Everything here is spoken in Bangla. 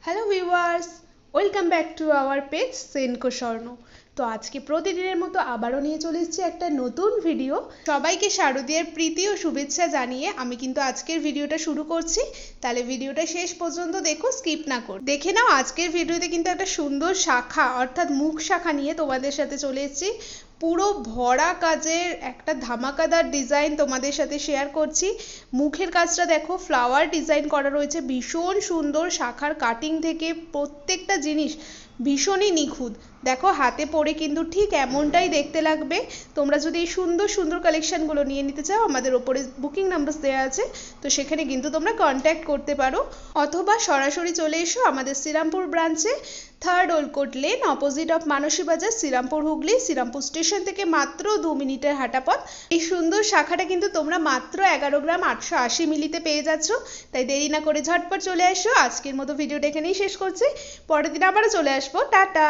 Hello viewers, welcome back to our page Senco স্বর্ণ। তো আজকে প্রতিদিনের মতো আবারও নিয়ে চলে এসেছি একটা নতুন ভিডিও। সবাইকে শারদীয়ার প্রীতি ও শুভেচ্ছা জানিয়ে আমি কিন্তু আজকের ভিডিওটা শুরু করছি। তাহলে ভিডিওটা শেষ পর্যন্ত দেখো, স্কিপ না কর। দেখে নাও আজকের ভিডিওতে কিন্তু একটা সুন্দর শাখা অর্থাৎ মুখ শাখা নিয়ে তোমাদের সাথে চলে এসেছি। পুরো ভরা কাজের একটা ধামাকাদার ডিজাইন তোমাদের সাথে শেয়ার করছি। মুখের কাজটা দেখো, ফ্লাওয়ার ডিজাইন করা রয়েছে, ভীষণ সুন্দর। শাখার কাটিং থেকে প্রত্যেকটা জিনিস ভীষণই নিখুঁত। দেখো হাতে পরে কিন্তু ঠিক এমনটাই দেখতে লাগবে। তোমরা যদি এই সুন্দর সুন্দর কালেকশনগুলো নিয়ে নিতে চাও, আমাদের ওপরে বুকিং নাম্বার দেওয়া আছে, তো সেখানে কিন্তু তোমরা কন্ট্যাক্ট করতে পারো, অথবা সরাসরি চলে এসো আমাদের শ্রীরামপুর ব্রাঞ্চে, 3rd old lane, opposite of Mansi Bazar, Serampore Hooghly. Serampore station থেকে মাত্র 2 মিনিটের হাঁটা পথ। এই সুন্দর শাখাটা কিন্তু তোমরা মাত্র 11 গ্রাম 880 মিলিতে পেয়ে যাচ্ছ। তাই দেরি না করে ঝটপট চলে আসো। আজকের মতো ভিডিওটা এখানেই শেষ করছি, পরের দিন আবারও চলে আসবো। টাটা।